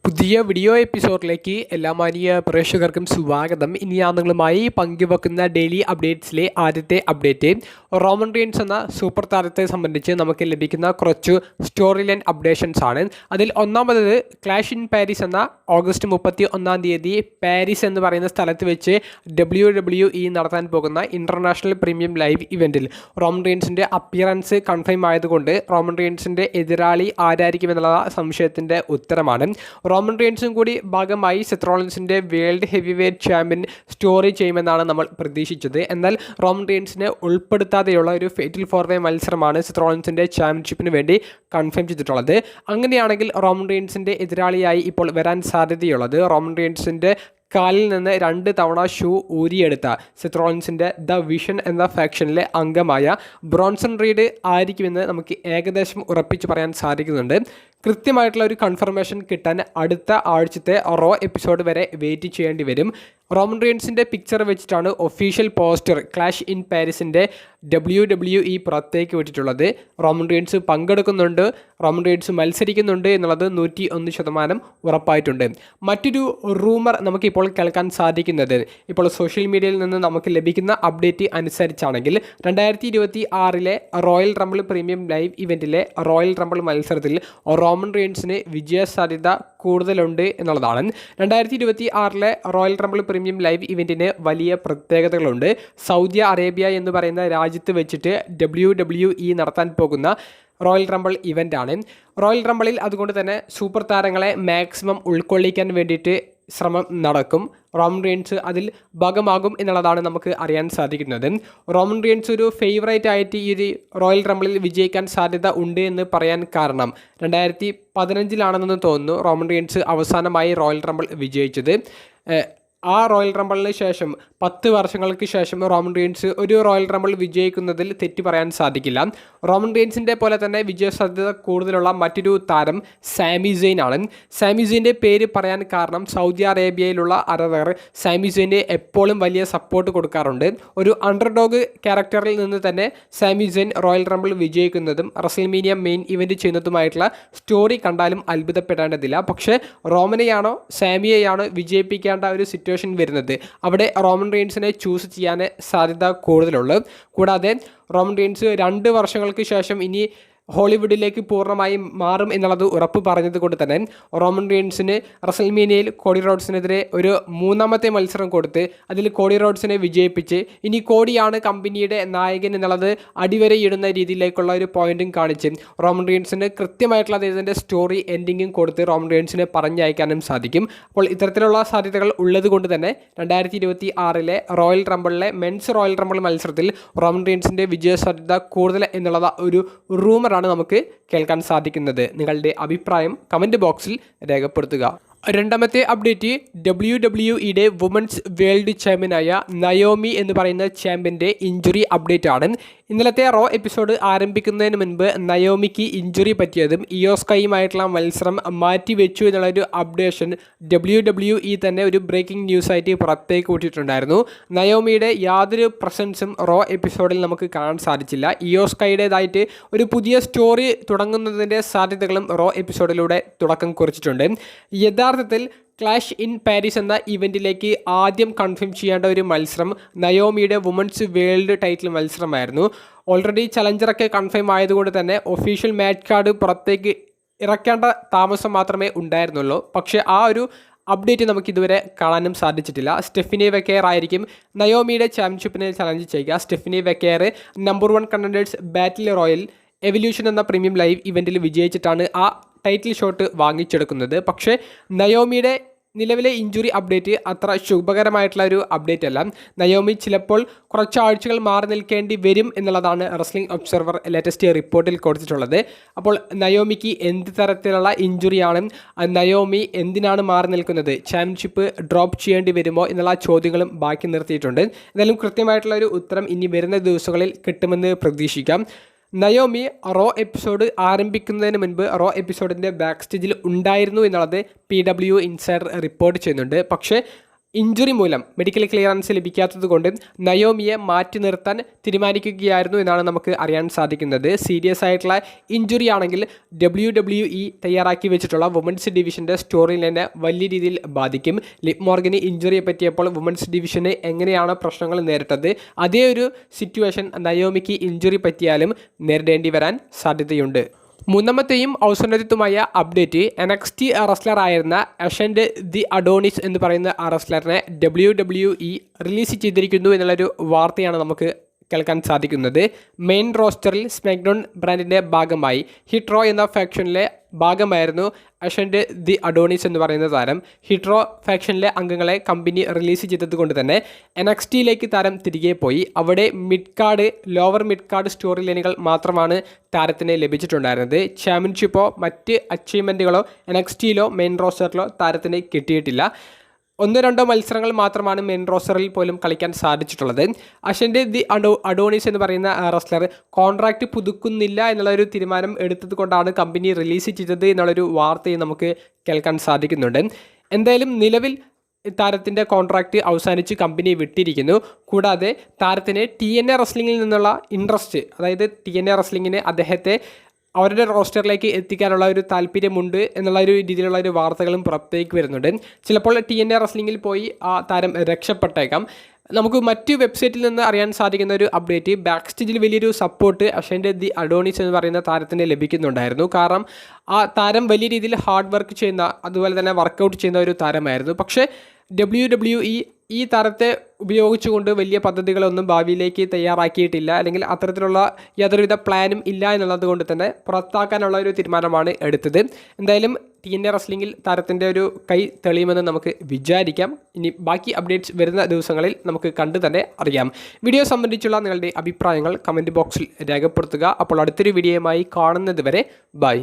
പുതിയ വീഡിയോ എപ്പിസോഡിലേക്ക് എല്ലാ മാന്യ പ്രേക്ഷകർക്കും സ്വാഗതം. ഇനി ഞാൻ നിങ്ങളുമായി പങ്കുവെക്കുന്ന ഡെയിലി അപ്ഡേറ്റ്സിലെ ആദ്യത്തെ അപ്ഡേറ്റ് റോമൻ റീൻസ് എന്ന സൂപ്പർ താരത്തെ സംബന്ധിച്ച് നമുക്ക് ലഭിക്കുന്ന കുറച്ച് സ്റ്റോറി ലൈൻ അപ്ഡേഷൻസ് ആണ്. അതിൽ ഒന്നാമത് ക്ലാഷ് ഇൻ പാരീസ് എന്ന ഓഗസ്റ്റ് 31 പാരീസ് എന്ന് പറയുന്ന സ്ഥലത്ത് വെച്ച് WWE നടത്താൻ പോകുന്ന ഇൻ്റർനാഷണൽ പ്രീമിയം ലൈവ് ഇവൻറ്റിൽ റോമൻ റീൻസിൻ്റെ അപ്പിയറൻസ് കൺഫേം ആയതുകൊണ്ട് റോമൻ റീൻസിൻ്റെ എതിരാളി ആരായിരിക്കുമെന്നുള്ള സംശയത്തിൻ്റെ ഉത്തരമാണ്. റോമൻ റീൻസും കൂടി ഭാഗമായി സെത്ത് റോളിൻസിൻ്റെ world heavyweight champion story ചെയ്യുമെന്നാണ് നമ്മൾ പ്രതീക്ഷിച്ചത്. എന്നാൽ റോമൻ റീൻസിനെ ഉൾപ്പെടുത്താതെയുള്ള ഒരു ഫേറ്റൽ ഫോർ വേ മത്സരമാണ് സെത്ത് റോളിൻസിൻ്റെ ചാമ്പ്യൻഷിപ്പിന് വേണ്ടി കൺഫേം ചെയ്തിട്ടുള്ളത്. അങ്ങനെയാണെങ്കിൽ റോമൻ റീൻസിൻ്റെ എതിരാളിയായി ഇപ്പോൾ വരാൻ സാധ്യതയുള്ളത് റോമൻ റീൻസിൻ്റെ കാലിൽ നിന്ന് 2 തവണ ഷൂ ഊരിയെടുത്ത സെത്ത് റോളിൻസിൻ്റെ ദ വിഷൻ എന്ന ഫാക്ഷനിലെ അംഗമായ ബ്രോൺസൺ റീഡ് ആയിരിക്കുമെന്ന് നമുക്ക് ഏകദേശം ഉറപ്പിച്ച് പറയാൻ സാധിക്കുന്നുണ്ട്. കൃത്യമായിട്ടുള്ള ഒരു കൺഫർമേഷൻ കിട്ടാൻ അടുത്ത ആഴ്ചത്തെ റോ എപ്പിസോഡ് വരെ വെയിറ്റ് ചെയ്യേണ്ടി വരും. റോമൻ റീൻസിൻ്റെ പിക്ചർ വെച്ചിട്ടാണ് ഒഫീഷ്യൽ പോസ്റ്റർ ക്ലാഷ് ഇൻ പാരീസിൻ്റെ WWE പുറത്തേക്ക് വിട്ടിട്ടുള്ളത്. റോമൻ റീൻസ് പങ്കെടുക്കുന്നുണ്ട്, റോമൻ റീൻസ് മത്സരിക്കുന്നുണ്ട് എന്നുള്ളത് 101% ഉറപ്പായിട്ടുണ്ട്. മറ്റൊരു റൂമർ നമുക്കിപ്പോൾ കേൾക്കാൻ സാധിക്കുന്നത്, ഇപ്പോൾ സോഷ്യൽ മീഡിയയിൽ നിന്ന് നമുക്ക് ലഭിക്കുന്ന അപ്ഡേറ്റ് അനുസരിച്ചാണെങ്കിൽ 2026 റോയൽ റംബിൾ പ്രീമിയം ലൈവ് ഇവൻറ്റിലെ റോയൽ റംബിൾ മത്സരത്തിൽ റോമൻ റീൻസിന് വിജയസാധ്യത കൂടുതലുണ്ട് എന്നുള്ളതാണ്. 2026 റോയൽ റംബിൾ പ്രീമിയം ലൈവ് ഇവൻറ്റിന് വലിയ പ്രത്യേകതകളുണ്ട്. സൗദി അറേബ്യ എന്ന് പറയുന്ന രാജ്യത്ത് വെച്ചിട്ട് WWE നടത്താൻ പോകുന്ന റോയൽ റംബിൾ ഇവൻ്റാണ്. റോയൽ റംബിളിൽ അതുകൊണ്ട് തന്നെ സൂപ്പർ താരങ്ങളെ മാക്സിമം ഉൾക്കൊള്ളിക്കാൻ വേണ്ടിയിട്ട് ശ്രമം നടക്കും. റോമൻ റീൻസ് അതിൽ ഭാഗമാകും എന്നുള്ളതാണ് നമുക്ക് അറിയാൻ സാധിക്കുന്നത്. റോമൻ റീൻസ് ഒരു ഫേവറേറ്റ് ആയിട്ട് ഈ ഒരു റോയൽ റംബിളിൽ വിജയിക്കാൻ സാധ്യത ഉണ്ട് എന്ന് പറയാൻ കാരണം 2015 തോന്നുന്നു റോമൻ റീൻസ് അവസാനമായി റോയൽ റംബിൾ വിജയിച്ചത്. ആ റോയൽ റംബിളിന് ശേഷം 10 വർഷങ്ങൾക്ക് ശേഷം റോമൻ റീൻസ് ഒരു റോയൽ റംബിൾ വിജയിക്കുന്നതിൽ തെറ്റ് പറയാൻ സാധിക്കില്ല. റോമൻ റീൻസിൻ്റെ പോലെ തന്നെ വിജയസാധ്യത കൂടുതലുള്ള മറ്റൊരു താരം സാമി സെയിൻ ആണ്. സാമി സെയിൻ്റെ പേര് പറയാൻ കാരണം സൗദി അറേബ്യയിലുള്ള ആരാധകർ സാമി സെയിന് എപ്പോഴും വലിയ സപ്പോർട്ട് കൊടുക്കാറുണ്ട്. ഒരു അണ്ടർഡോഗ് ക്യാരക്ടറിൽ നിന്ന് തന്നെ സാമി സെയിൻ റോയൽ റംബിൾ വിജയിക്കുന്നതും റസൽമേനിയ മെയിൻ ഇവൻറ്റ് ചെയ്യുന്നതുമായിട്ടുള്ള സ്റ്റോറി കണ്ടാലും അത്ഭുതപ്പെടേണ്ടതില്ല. പക്ഷേ റോമനെയാണോ സാമിയെയാണോ വിജയിപ്പിക്കേണ്ട ഒരു സിറ്റുവേഷൻ വരുന്നത്, അവിടെ റോമൻ റീൻസിനെ ചൂസ് ചെയ്യാൻ സാധ്യത കൂടുതലുള്ളൂ. കൂടാതെ റോമൻ റീൻസ് 2 വർഷങ്ങൾക്ക് ശേഷം ഇനി ഹോളിവുഡിലേക്ക് പൂർണ്ണമായും മാറും എന്നുള്ളത് ഉറപ്പ് പറഞ്ഞത് കൊണ്ട് തന്നെ റോമൻ റീൻസിന് റസൽമേനിയയിൽ കോഡി റോഡ്സിനെതിരെ ഒരു 3ാമത്തെ മത്സരം കൊടുത്ത് അതിൽ കോഡി റോഡ്സിനെ വിജയിപ്പിച്ച് ഇനി കോഡിയാണ് കമ്പനിയുടെ നായകൻ എന്നുള്ളത് അടിവരയിടുന്ന രീതിയിലേക്കുള്ള ഒരു പോയിന്റും കാണിച്ച് റോമൻ റീൻസിന് കൃത്യമായിട്ടുള്ള അദ്ദേഹത്തിൻ്റെ സ്റ്റോറി എൻഡിങ്ങും കൊടുത്ത് റോമൻ റീൻസിനെ പറഞ്ഞയക്കാനും സാധിക്കും. അപ്പോൾ ഇത്തരത്തിലുള്ള സാധ്യതകൾ ഉള്ളത് കൊണ്ട് തന്നെ 2026 റോയൽ റംബിളിലെ മെൻസ് റോയൽ റംബിൾ മത്സരത്തിൽ റോമൻ റീൻസിൻ്റെ വിജയസാധ്യത കൂടുതൽ എന്നുള്ളത് ഒരു റൂമർ നമുക്ക് കേൾക്കാൻ സാധിക്കുന്നത്. നിങ്ങളുടെ അഭിപ്രായം കമൻറ്റ് ബോക്സിൽ രേഖപ്പെടുത്തുക. രണ്ടാമത്തെ അപ്ഡേറ്റ് WWE വുമൻസ് വേൾഡ് ചാമ്പ്യനായ നയോമി എന്ന് പറയുന്ന ചാമ്പ്യൻ്റെ ഇഞ്ചുറി അപ്ഡേറ്റ് ആണ്. ഇന്നലത്തെ റോ എപ്പിസോഡ് ആരംഭിക്കുന്നതിന് മുൻപ് നയോമിക്ക് ഇഞ്ചുറി പറ്റിയതും ഇയോസ്കയുമായിട്ടുള്ള മത്സരം മാറ്റിവെച്ചു എന്നുള്ളൊരു അപ്ഡേഷൻ WWE തന്നെ ഒരു ബ്രേക്കിംഗ് ന്യൂസായിട്ട് പുറത്തേക്ക് വിട്ടിട്ടുണ്ടായിരുന്നു. നയോമിയുടെ യാതൊരു പ്രസൻസും റോ എപ്പിസോഡിൽ നമുക്ക് കാണാൻ സാധിച്ചില്ല. ഇയോസ്കയുടേതായിട്ട് ഒരു പുതിയ സ്റ്റോറി തുടങ്ങുന്നതിൻ്റെ സാധ്യതകളും റോ എപ്പിസോഡിലൂടെ തുടക്കം കുറിച്ചിട്ടുണ്ട്. യഥാർത്ഥത്തിൽ ക്ലാഷ് ഇൻ പാരീസ് എന്ന ഇവൻറ്റിലേക്ക് ആദ്യം കൺഫേം ചെയ്യേണ്ട ഒരു മത്സരം നയോമിയുടെ വുമൻസ് വേൾഡ് ടൈറ്റിൽ മത്സരമായിരുന്നു. ഓൾറെഡി ചലഞ്ചറൊക്കെ കൺഫേം ആയതുകൊണ്ട് തന്നെ ഒഫീഷ്യൽ മാച്ച് കാർഡ് പുറത്തേക്ക് ഇറക്കേണ്ട താമസം മാത്രമേ ഉണ്ടായിരുന്നുള്ളൂ. പക്ഷേ ആ ഒരു അപ്ഡേറ്റ് നമുക്കിതുവരെ കാണാനും സാധിച്ചിട്ടില്ല. സ്റ്റെഫിനി വെക്കെയർ ആയിരിക്കും നയോമിയുടെ ചാമ്പ്യൻഷിപ്പിനെ ചലഞ്ച് ചെയ്യുക. സ്റ്റെഫിനി വെക്കെയർ നമ്പർ 1 കണ്ടൻഡേഴ്സ് ബാറ്റിൽ റോയൽ എവല്യൂഷൻ എന്ന പ്രീമിയം ലൈവ് ഇവൻറ്റിൽ വിജയിച്ചിട്ടാണ് ആ ടൈറ്റിൽ ഷോട്ട് വാങ്ങിച്ചെടുക്കുന്നത്. പക്ഷേ നയോമിയുടെ നിലവിലെ ഇഞ്ചുറി അപ്ഡേറ്റ് അത്ര ശുഭകരമായിട്ടുള്ള ഒരു അപ്ഡേറ്റ് അല്ല. നയോമി ചിലപ്പോൾ കുറച്ച് ആഴ്ചകൾ മാറി നിൽക്കേണ്ടി വരും എന്നുള്ളതാണ് റെസ്ലിംഗ് ഒബ്സർവർ ലേറ്റസ്റ്റ് റിപ്പോർട്ടിൽ കൊടുത്തിട്ടുള്ളത്. അപ്പോൾ നയോമിക്ക് എന്ത് തരത്തിലുള്ള ഇഞ്ചുറിയാണ്, നയോമി എന്തിനാണ് മാറി നിൽക്കുന്നത്, ചാമ്പ്യൻഷിപ്പ് ഡ്രോപ്പ് ചെയ്യേണ്ടി വരുമോ എന്നുള്ള ചോദ്യങ്ങളും ബാക്കി നിർത്തിയിട്ടുണ്ട്. എന്തായാലും കൃത്യമായിട്ടുള്ള ഒരു ഉത്തരം ഇനി വരുന്ന ദിവസങ്ങളിൽ കിട്ടുമെന്ന് പ്രതീക്ഷിക്കാം. നയോമി റോ എപ്പിസോഡ് ആരംഭിക്കുന്നതിന് മുൻപ് റോ എപ്പിസോഡിൻ്റെ ബാക്ക് സ്റ്റേജിൽ ഉണ്ടായിരുന്നു എന്നുള്ളത് PW ഇൻസൈഡർ റിപ്പോർട്ട് ചെയ്യുന്നുണ്ട്. പക്ഷേ ഇഞ്ചുറി മൂലം മെഡിക്കൽ ക്ലിയറൻസ് ലഭിക്കാത്തതുകൊണ്ട് നയോമിയെ മാറ്റി നിർത്താൻ തീരുമാനിക്കുകയായിരുന്നു എന്നാണ് നമുക്ക് അറിയാൻ സാധിക്കുന്നത്. സീരിയസ് ആയിട്ടുള്ള ഇഞ്ചുറി ആണെങ്കിൽ WWE തയ്യാറാക്കി വെച്ചിട്ടുള്ള വുമൻസ് ഡിവിഷൻ്റെ സ്റ്റോറി ലൈനെ വലിയ രീതിയിൽ ബാധിക്കും. ലിവ് മോർഗന് ഇഞ്ചുറിയെ പറ്റിയപ്പോൾ വുമൻസ് ഡിവിഷന് എങ്ങനെയാണ് പ്രശ്നങ്ങൾ നേരിട്ടത്, അതേ ഒരു സിറ്റുവേഷൻ നയോമിക്ക് ഇഞ്ചുറി പറ്റിയാലും നേരിടേണ്ടി വരാൻ സാധ്യതയുണ്ട്. മൂന്നാമത്തെയും അവസാനത്തുമായ അപ്ഡേറ്റ് NXT റെസ്ലർ ആയിരുന്ന അഷൻഡ് ദി അഡോണിസ് എന്ന് പറയുന്ന ആ റെസ്ലറിനെ WWE റിലീസ് ചെയ്തിരിക്കുന്നു എന്നുള്ളൊരു വാർത്തയാണ് നമുക്ക് കേൾക്കാൻ സാധിക്കുന്നത്. മെയിൻ റോസ്റ്ററിൽ സ്മാക്ഡൗൺ ബ്രാൻഡിൻ്റെ ഭാഗമായി ഹിട്രോ എന്ന ഫാക്ഷനിലെ ഭാഗമായിരുന്നു അഷൻഡ് ദി അഡോണിസ് എന്ന് പറയുന്ന താരം. ഹിട്രോ ഫാക്ഷനിലെ അംഗങ്ങളെ കമ്പനി റിലീസ് ചെയ്തത് കൊണ്ട് തന്നെ NXTയിലേക്ക് താരം തിരികെ പോയി. അവിടെ ലോവർ മിഡ് കാർഡ് സ്റ്റോറി ലൈനുകൾ മാത്രമാണ് താരത്തിന് ലഭിച്ചിട്ടുണ്ടായിരുന്നത്. ചാമ്പ്യൻഷിപ്പോ മറ്റ് അച്ചീവ്മെൻറ്റുകളോ NXTയിലോ മെയിൻ റോസ്റ്ററിലോ താരത്തിന് കിട്ടിയിട്ടില്ല. 1-2 മത്സരങ്ങൾ മാത്രമാണ് മെയിൻ റോസ്റ്ററിൽ പോലും കളിക്കാൻ സാധിച്ചിട്ടുള്ളത്. അഷൻഡ് ദി അഡോണിസ് എന്ന് പറയുന്ന റെസ്ലർ കോൺട്രാക്റ്റ് പുതുക്കുന്നില്ല എന്നുള്ളൊരു തീരുമാനം എടുത്തത് കൊണ്ടാണ് കമ്പനി റിലീസ് ചെയ്തത് എന്നുള്ളൊരു വാർത്തയും നമുക്ക് കേൾക്കാൻ സാധിക്കുന്നുണ്ട്. എന്തായാലും നിലവിൽ താരത്തിൻ്റെ കോൺട്രാക്റ്റ് അവസാനിച്ച് കമ്പനി വിട്ടിരിക്കുന്നു. കൂടാതെ താരത്തിന് TNA റെസ്ലിങ്ങിൽ നിന്നുള്ള ഇൻട്രസ്റ്റ്, അതായത് TNA റെസ്ലിങ്ങിന് അദ്ദേഹത്തെ അവരുടെ റോസ്റ്ററിലേക്ക് എത്തിക്കാനുള്ള ഒരു താല്പര്യമുണ്ട് എന്നുള്ള ഒരു രീതിയിലുള്ള ഒരു വാർത്തകളും പുറത്തേക്ക് വരുന്നുണ്ട്. ചിലപ്പോൾ TNA റെസ്ലിങ്ങിൽ പോയി ആ താരം രക്ഷപ്പെട്ടേക്കാം. നമുക്ക് മറ്റ് വെബ്സൈറ്റിൽ നിന്ന് അറിയാൻ സാധിക്കുന്ന ഒരു അപ്ഡേറ്റ്, ബാക്ക് സ്റ്റേജിൽ വലിയൊരു സപ്പോർട്ട് അഷൻഡ് ദി അഡോണിസ് എന്ന് പറയുന്ന താരത്തിന് ലഭിക്കുന്നുണ്ടായിരുന്നു. കാരണം ആ താരം വലിയ രീതിയിൽ ഹാർഡ് വർക്ക് ചെയ്യുന്ന, അതുപോലെ തന്നെ വർക്കൗട്ട് ചെയ്യുന്ന ഒരു താരമായിരുന്നു. പക്ഷേ WWE ഈ താരത്തെ ഉപയോഗിച്ചുകൊണ്ട് വലിയ പദ്ധതികളൊന്നും ഭാവിയിലേക്ക് തയ്യാറാക്കിയിട്ടില്ല, അല്ലെങ്കിൽ അത്തരത്തിലുള്ള യാതൊരുവിധ പ്ലാനും ഇല്ല എന്നുള്ളത് കൊണ്ട് തന്നെ പുറത്താക്കാനുള്ള ഒരു തീരുമാനമാണ് എടുത്തത്. എന്തായാലും TNA റെസ്ലിംഗിൽ താരത്തിൻ്റെ ഒരു കൈ തെളിയുമെന്ന് നമുക്ക് വിചാരിക്കാം. ഇനി ബാക്കി അപ്ഡേറ്റ്സ് വരുന്ന ദിവസങ്ങളിൽ നമുക്ക് കണ്ടു തന്നെ അറിയാം. വീഡിയോ സംബന്ധിച്ചുള്ള നിങ്ങളുടെ അഭിപ്രായങ്ങൾ കമൻറ്റ് ബോക്സിൽ രേഖപ്പെടുത്തുക. അപ്പോൾ അടുത്തൊരു വീഡിയോയുമായി കാണുന്നത് വരെ ബൈ.